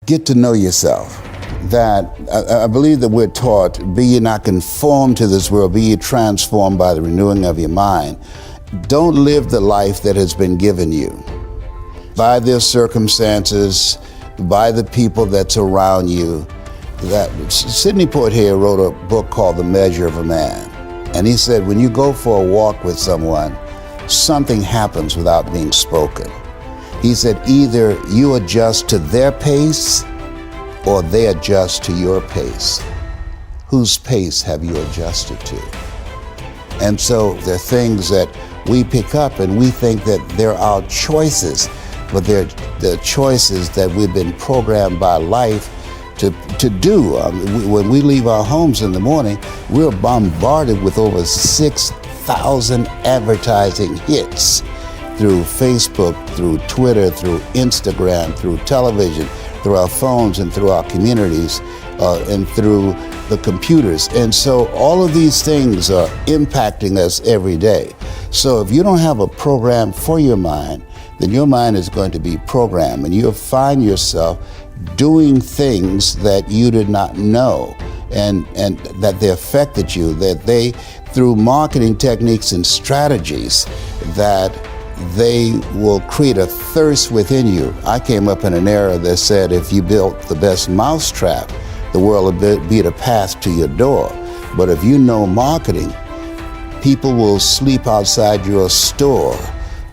Get to know yourself. That I believe that we're taught, be ye not conformed to this world, be ye transformed by the renewing of your mind. Don't live the life that has been given you by their circumstances, by the people that's around you. That Sidney Poitier wrote a book called The Measure of a Man. And he said, when you go for a walk with someone, something happens without being spoken. He said, either you adjust to their pace or they adjust to your pace. Whose pace have you adjusted to? And so there are things that we pick up and we think that they're our choices, but they're the choices that we've been programmed by life to do. When we leave our homes in the morning, we're bombarded with over 6,000 advertising hits through Facebook, through Twitter, through Instagram, through television, through our phones and through our communities and through the computers. And so all of these things are impacting us every day. So if you don't have a program for your mind, then your mind is going to be programmed and you'll find yourself doing things that you did not know and that they affected you, that they, through marketing techniques and strategies, that they will create a thirst within you. I came up in an era that said if you built the best mousetrap, the world will be the path to your door. But if you know marketing, people will sleep outside your store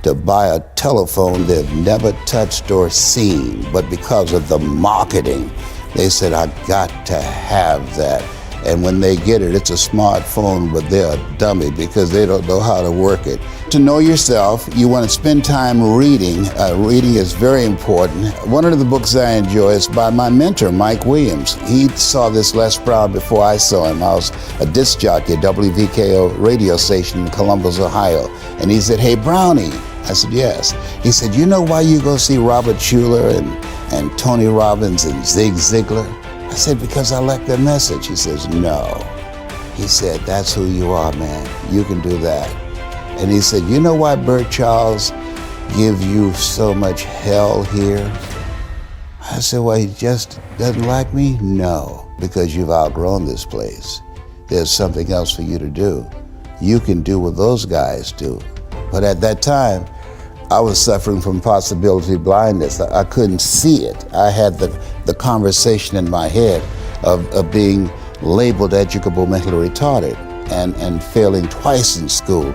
to buy a telephone they've never touched or seen. But because of the marketing, they said, I got to have that. And when they get it, it's a smartphone, but they're a dummy because they don't know how to work it. To know yourself, you want to spend time reading. Reading is very important. One of the books I enjoy is by my mentor, Mike Williams. He saw this Les Brown before I saw him. I was a disc jockey at WVKO radio station in Columbus, Ohio. And he said, hey, Brownie. I said, yes. He said, you know why you go see Robert Schuller and Tony Robbins and Zig Ziglar? I said, because I like their message. He says, no. He said, that's who you are, man. You can do that. And he said, you know why Bert Charles give you so much hell here? I said, well, he just doesn't like me? No, because you've outgrown this place. There's something else for you to do. You can do what those guys do. But at that time, I was suffering from possibility blindness. I couldn't see it. I had the conversation in my head of being labeled educable mentally retarded and failing twice in school.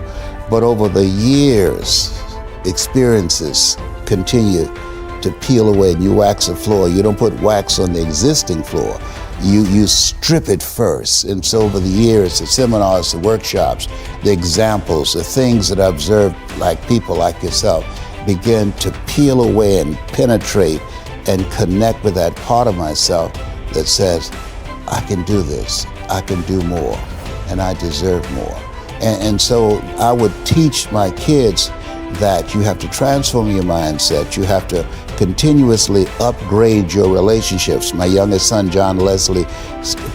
But over the years, experiences continue to peel away and you wax a floor. You don't put wax on the existing floor. You strip it first. And so over the years, the seminars, the workshops, the examples, the things that I observed, like people like yourself, begin to peel away and penetrate and connect with that part of myself that says, I can do this, I can do more, and I deserve more. And so I would teach my kids that you have to transform your mindset. You have to continuously upgrade your relationships. My youngest son, John Leslie,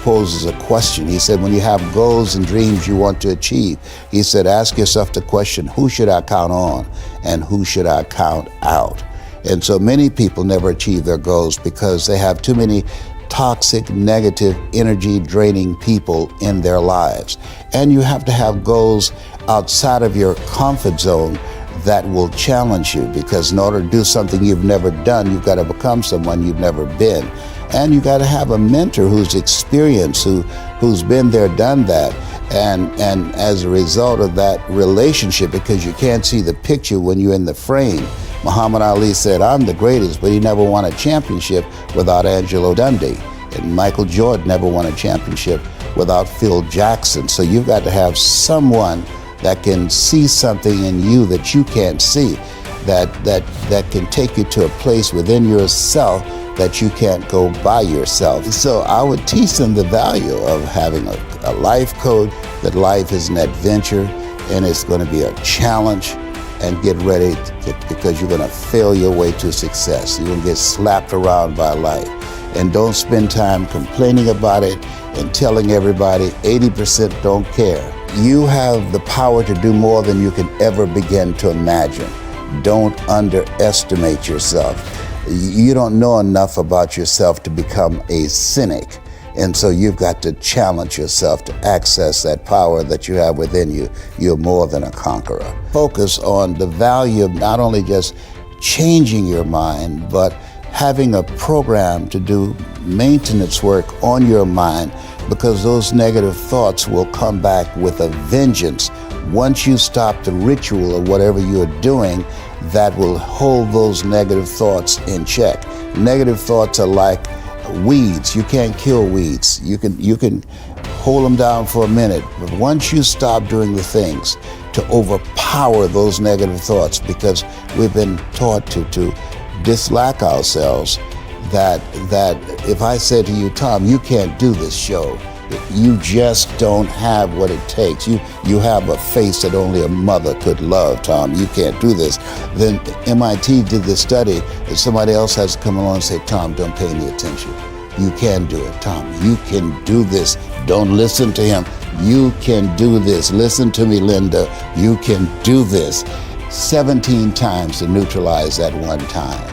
poses a question. He said, when you have goals and dreams you want to achieve, he said, ask yourself the question, who should I count on and who should I count out? And so many people never achieve their goals because they have too many toxic, negative, energy-draining people in their lives. And you have to have goals outside of your comfort zone that will challenge you, because in order to do something you've never done, you've got to become someone you've never been. And you got to have a mentor who's experienced, who's been there, done that. And as a result of that relationship, because you can't see the picture when you're in the frame, Muhammad Ali said, I'm the greatest, but he never won a championship without Angelo Dundee. And Michael Jordan never won a championship without Phil Jackson. So you've got to have someone that can see something in you that you can't see, that can take you to a place within yourself that you can't go by yourself. So I would teach them the value of having a life coach, that life is an adventure and it's going to be a challenge, and get ready because you're going to fail your way to success. You're going to get slapped around by life. And don't spend time complaining about it and telling everybody 80% don't care. You have the power to do more than you can ever begin to imagine. Don't underestimate yourself. You don't know enough about yourself to become a cynic. And so you've got to challenge yourself to access that power that you have within you. You're more than a conqueror. Focus on the value of not only just changing your mind, but having a program to do maintenance work on your mind, because those negative thoughts will come back with a vengeance. Once you stop the ritual of whatever you're doing, that will hold those negative thoughts in check. Negative thoughts are like weeds. You can't kill weeds. You can hold them down for a minute, but once you stop doing the things to overpower those negative thoughts, because we've been taught to dislike ourselves, that if I said to you, Tom, you can't do this show, you just don't have what it takes. You have a face that only a mother could love, Tom. You can't do this. Then MIT did this study that somebody else has to come along and say, Tom, don't pay any attention. You can do it, Tom. You can do this. Don't listen to him. You can do this. Listen to me, Linda. You can do this. 17 times to neutralize that one time.